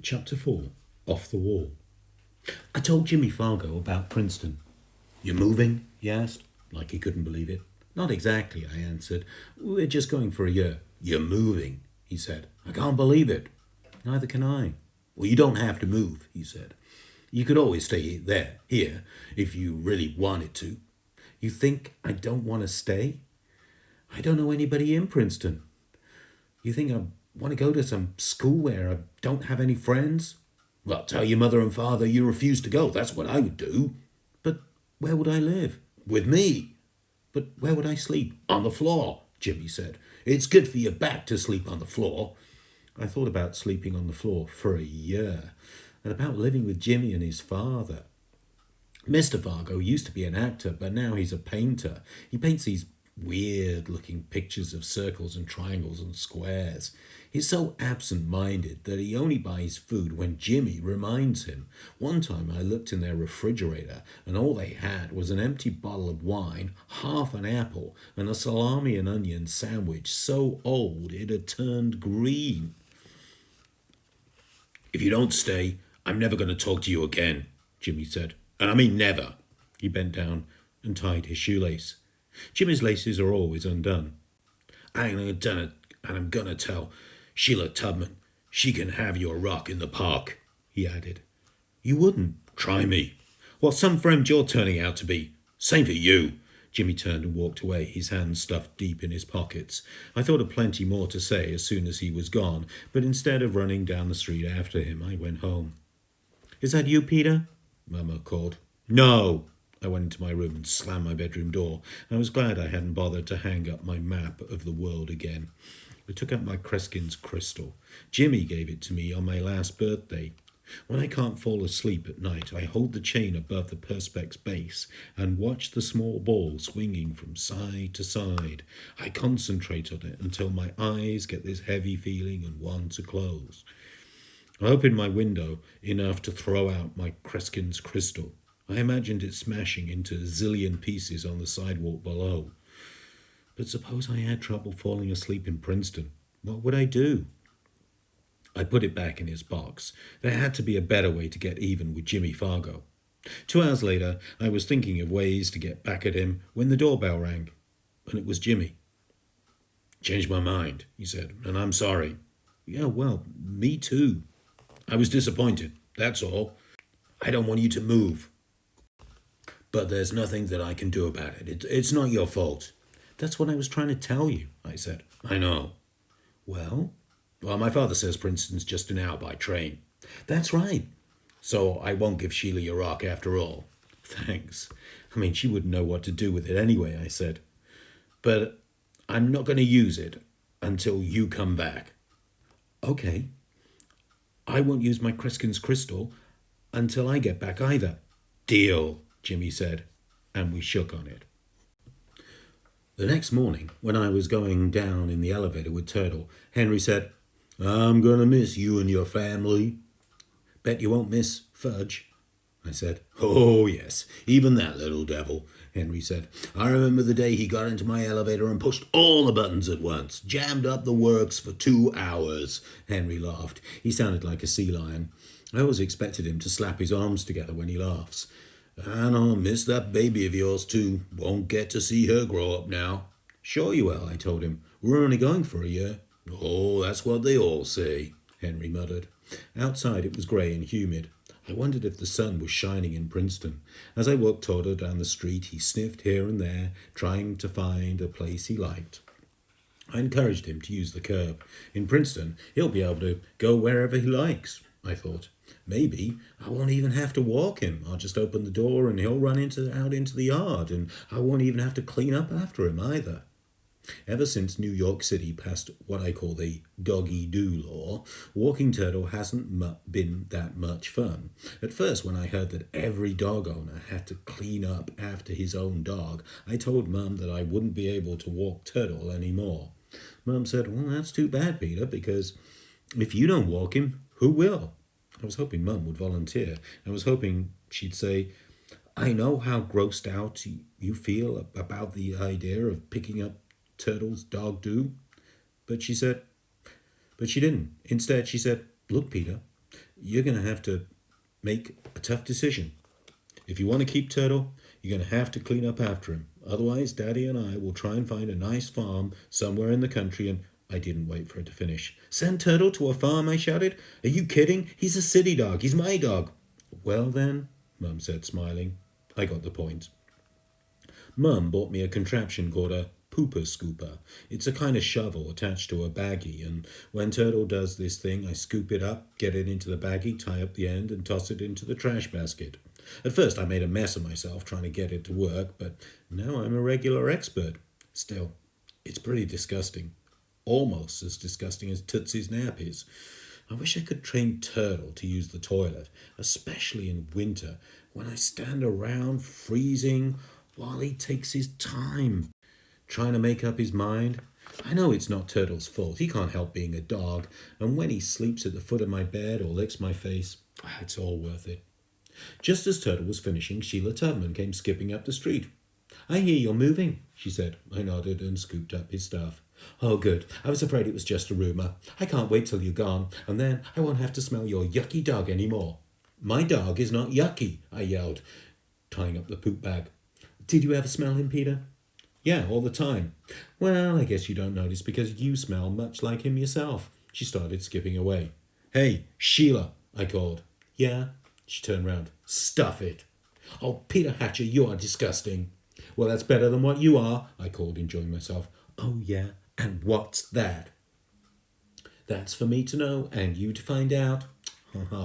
Chapter 4. Off the Wall. I told Jimmy Fargo about Princeton. "You're moving?" he asked, like he couldn't believe it. "Not exactly," I answered. "We're just going for a year." "You're moving," he said. "I can't believe it." "Neither can I." "Well, you don't have to move," he said. "You could always stay here, if you really wanted to." "You think I don't want to stay? I don't know anybody in Princeton." "You think I want to go to some school where I don't have any friends?" "Well, tell your mother and father you refuse to go. That's what I would do." "But where would I live?" "With me." "But where would I sleep?" "On the floor," Jimmy said. "It's good for your back to sleep on the floor." I thought about sleeping on the floor for a year, and about living with Jimmy and his father. Mr. Fargo used to be an actor, but now he's a painter. He paints these weird-looking pictures of circles and triangles and squares. He's so absent-minded that he only buys food when Jimmy reminds him. One time I looked in their refrigerator, and all they had was an empty bottle of wine, half an apple, and a salami and onion sandwich so old it had turned green. "If you don't stay, I'm never going to talk to you again," Jimmy said. "And I mean never." He bent down and tied his shoelace. Jimmy's laces are always undone. "I'm done it, and I'm going to tell Sheila Tubman she can have your rock in the park," he added. "You wouldn't?" "Try me." "Well, some friend you're turning out to be. Same for you." Jimmy turned and walked away, his hands stuffed deep in his pockets. I thought of plenty more to say as soon as he was gone, but instead of running down the street after him, I went home. "Is that you, Peter?" Mama called. "No." I went into my room and slammed my bedroom door. I was glad I hadn't bothered to hang up my map of the world again. I took out my Kreskin's crystal. Jimmy gave it to me on my last birthday. When I can't fall asleep at night, I hold the chain above the Perspex base and watch the small ball swinging from side to side. I concentrate on it until my eyes get this heavy feeling and want to close. I opened my window enough to throw out my Kreskin's crystal. I imagined it smashing into a zillion pieces on the sidewalk below. But suppose I had trouble falling asleep in Princeton. What would I do? I put it back in his box. There had to be a better way to get even with Jimmy Fargo. 2 hours later, I was thinking of ways to get back at him when the doorbell rang. And it was Jimmy. "Changed my mind," he said, "and I'm sorry." "Yeah, well, me too." "I was disappointed, that's all. I don't want you to move. But there's nothing that I can do about it. It's not your fault." "That's what I was trying to tell you," I said. "I know." "Well?" "Well, my father says Princeton's just an hour by train." "That's right." "So I won't give Sheila your rock after all." "Thanks. I mean, she wouldn't know what to do with it anyway," I said. "But I'm not going to use it until you come back." "Okay. I won't use my Kreskin's crystal until I get back either." "Deal," Jimmy said, and we shook on it. The next morning, when I was going down in the elevator with Turtle, Henry said, "I'm going to miss you and your family." "Bet you won't miss Fudge," I said. "Oh, yes, even that little devil," Henry said. "I remember the day he got into my elevator and pushed all the buttons at once. Jammed up the works for 2 hours. Henry laughed. He sounded like a sea lion. I always expected him to slap his arms together when he laughs. "And I'll miss that baby of yours, too. Won't get to see her grow up now." "Sure you will," I told him. "We're only going for a year." "Oh, that's what they all say," Henry muttered. Outside it was grey and humid. I wondered if the sun was shining in Princeton. As I walked Toto down the street, he sniffed here and there, trying to find a place he liked. I encouraged him to use the curb. In Princeton, he'll be able to go wherever he likes, I thought. Maybe I won't even have to walk him. I'll just open the door and he'll run out into the yard, and I won't even have to clean up after him either. Ever since New York City passed what I call the Doggie Duel law, walking Turtle hasn't been that much fun. At first, when I heard that every dog owner had to clean up after his own dog, I told Mum that I wouldn't be able to walk Turtle anymore. Mum said, "Well, that's too bad, Peter, because if you don't walk him, who will?" I was hoping Mum would volunteer. I was hoping she'd say, "I know how grossed out you feel about the idea of picking up Turtle's dog do." But she didn't. Instead, she said, "Look, Peter, you're going to have to make a tough decision. If you want to keep Turtle, you're going to have to clean up after him. Otherwise, Daddy and I will try and find a nice farm somewhere in the country and I didn't wait for her to finish. Send Turtle to a farm, I shouted. Are you kidding? He's a city dog. He's my dog. Well then, Mum said, smiling. I got the point. Mum bought me a contraption called a pooper scooper. It's a kind of shovel attached to a baggie, and when Turtle does this thing, I scoop it up, get it into the baggie, tie up the end, and toss it into the trash basket. At first I made a mess of myself trying to get it to work, but now I'm a regular expert. Still, it's pretty disgusting. Almost as disgusting as Tootsie's nap is. I wish I could train Turtle to use the toilet, especially in winter, when I stand around freezing while he takes his time, trying to make up his mind. I know it's not Turtle's fault. He can't help being a dog, and when he sleeps at the foot of my bed or licks my face, it's all worth it. Just as Turtle was finishing, Sheila Tubman came skipping up the street. I hear you're moving, she said. I nodded and scooped up his stuff. Oh, good. I was afraid it was just a rumour. I can't wait till you're gone, and then I won't have to smell your yucky dog any more. My dog is not yucky, I yelled, tying up the poop bag. Did you ever smell him, Peter? Yeah, all the time. Well, I guess you don't notice because you smell much like him yourself. She started skipping away. Hey, Sheila, I called. Yeah? She turned round. Stuff it. Oh, Peter Hatcher, you are disgusting. Well, that's better than what you are, I called, enjoying myself. Oh, yeah? And what's that? That's for me to know and you to find out.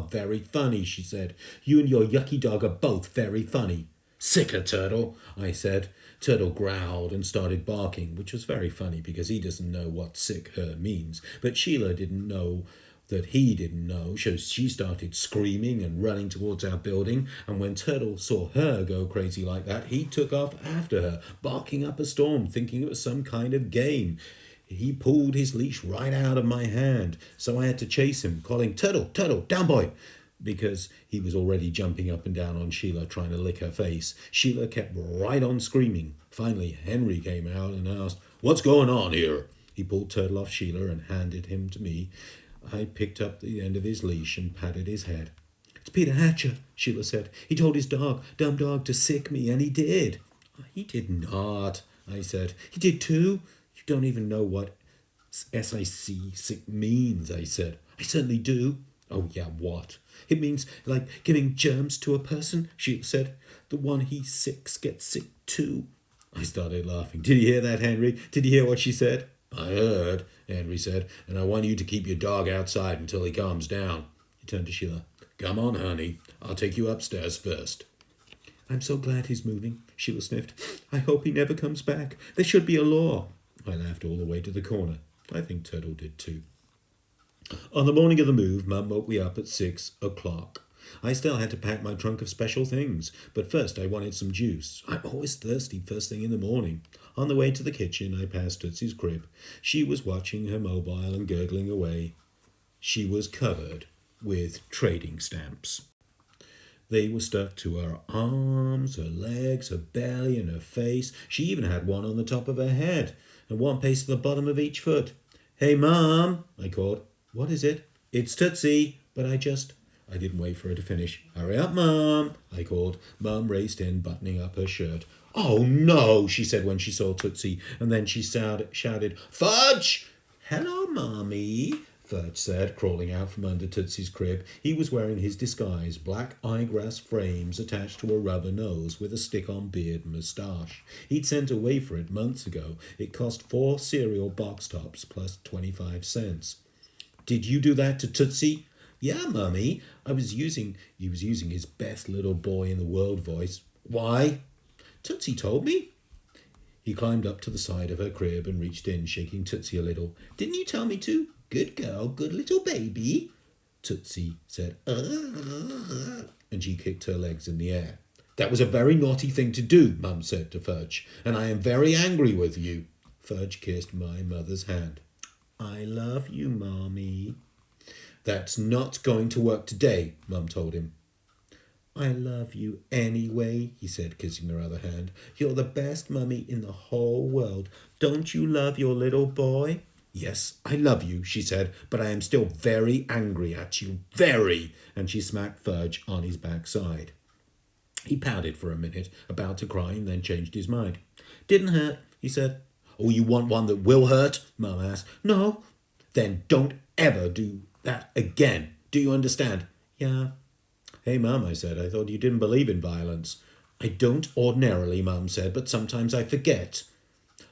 Very funny, she said. You and your yucky dog are both very funny. Sicker, Turtle, I said. Turtle growled and started barking, which was very funny because he doesn't know what sick her means. But Sheila didn't know that he didn't know, so she started screaming and running towards our building, and when Turtle saw her go crazy like that, he took off after her, barking up a storm, thinking it was some kind of game. He pulled his leash right out of my hand, so I had to chase him, calling, Turtle, Turtle, down boy, because he was already jumping up and down on Sheila, trying to lick her face. Sheila kept right on screaming. Finally, Henry came out and asked, What's going on here? He pulled Turtle off Sheila and handed him to me. I picked up the end of his leash and patted his head. It's Peter Hatcher, Sheila said. He told his dog, dumb dog, to sick me, and he did. He did not, I said. He did too. You don't even know what SIC, sick, means, I said. I certainly do. Oh, yeah, what? It means like giving germs to a person, Sheila said. The one he sicks gets sick too. I started laughing. Did you hear that, Henry? Did you hear what she said? I heard, Henry said, and I want you to keep your dog outside until he calms down. He turned to Sheila. Come on, honey. I'll take you upstairs first. I'm so glad he's moving, Sheila sniffed. I hope he never comes back. There should be a law. I laughed all the way to the corner. I think Turtle did too. On the morning of the move, Mum woke me up at 6 o'clock. I still had to pack my trunk of special things, but first I wanted some juice. I'm always thirsty first thing in the morning. On the way to the kitchen, I passed Tootsie's crib. She was watching her mobile and gurgling away. She was covered with trading stamps. They were stuck to her arms, her legs, her belly, and her face. She even had one on the top of her head, and one pasted at the bottom of each foot. Hey, Mum, I called. What is it? It's Tootsie, but I didn't wait for her to finish. Hurry up, Mum, I called. Mum raced in, buttoning up her shirt. Oh, no, she said when she saw Tootsie, and then she shouted, Fudge! Hello, Mommy, Fudge said, crawling out from under Tootsie's crib. He was wearing his disguise, black eyeglass frames attached to a rubber nose with a stick-on beard and moustache. He'd sent away for it months ago. It cost 4 cereal box tops plus 25 cents. Did you do that to Tootsie? Yeah, Mummy. He was using his best little boy in the world voice. Why? Tootsie told me. He climbed up to the side of her crib and reached in, shaking Tootsie a little. Didn't you tell me to? Good girl, good little baby. Tootsie said, and she kicked her legs in the air. That was a very naughty thing to do, Mum said to Fudge, and I am very angry with you. Fudge kissed my mother's hand. I love you, Mommy. That's not going to work today, Mum told him. I love you anyway, he said, kissing her other hand. You're the best mummy in the whole world. Don't you love your little boy? Yes, I love you, she said, but I am still very angry at you. Very. And she smacked Fudge on his backside. He pouted for a minute, about to cry, and then changed his mind. Didn't hurt, he said. Oh, you want one that will hurt? Mum asked. No. Then don't ever do that again. Do you understand? Yeah. Hey, Mum, I said, I thought you didn't believe in violence. I don't ordinarily, Mum said, but sometimes I forget.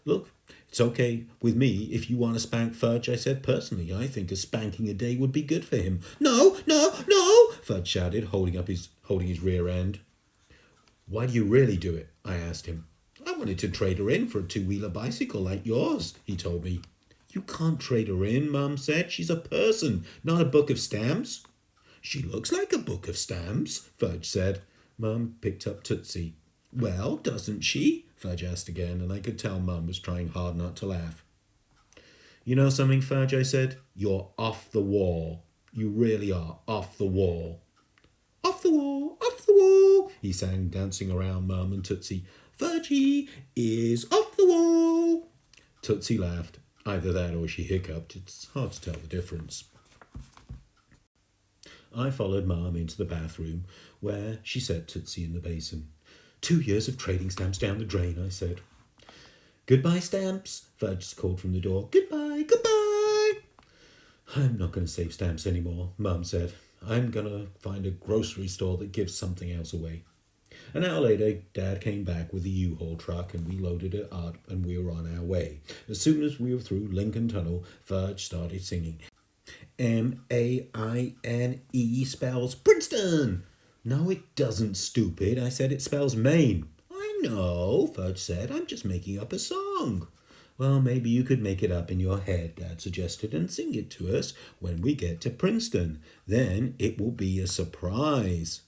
Look, it's okay with me if you want to spank Fudge, I said. Personally, I think a spanking a day would be good for him. No, no, no, Fudge shouted, holding his rear end. Why do you really do it? I asked him. I wanted to trade her in for a two-wheeler bicycle like yours, he told me. You can't trade her in, Mum said. She's a person, not a book of stamps. She looks like a book of stamps, Fudge said. Mum picked up Tootsie. Well, doesn't she? Fudge asked again, and I could tell Mum was trying hard not to laugh. You know something, Fudge, I said? You're off the wall. You really are off the wall. Off the wall, he sang, dancing around Mum and Tootsie. Fudgy is off the wall. Tootsie laughed. Either that or she hiccuped. It's hard to tell the difference. I followed Mum into the bathroom, where she set Tootsie in the basin. 2 years of trading stamps down the drain, I said. Goodbye, stamps, Fudge called from the door. Goodbye, goodbye. I'm not going to save stamps anymore, Mum said. I'm going to find a grocery store that gives something else away. An hour later, Dad came back with a U-Haul truck and we loaded it up and we were on our way. As soon as we were through Lincoln Tunnel, Fudge started singing. M-A-I-N-E spells Princeton. No, it doesn't, stupid. I said it spells Maine. I know, Fudge said. I'm just making up a song. Well, maybe you could make it up in your head, Dad suggested, and sing it to us when we get to Princeton. Then it will be a surprise.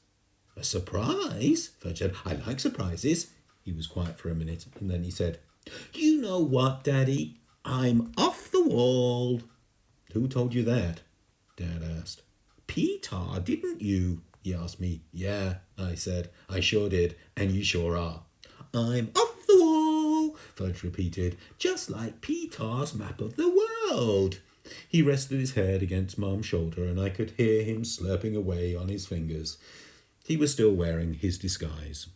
A surprise? Fudge said. I like surprises. He was quiet for a minute, and then he said, You know what, Daddy? I'm off the wall. Who told you that? Dad asked. Peter, didn't you? He asked me. Yeah, I said. I sure did, and you sure are. I'm off the wall, Fudge repeated, just like Peter's map of the world. He rested his head against Mum's shoulder, and I could hear him slurping away on his fingers. He was still wearing his disguise.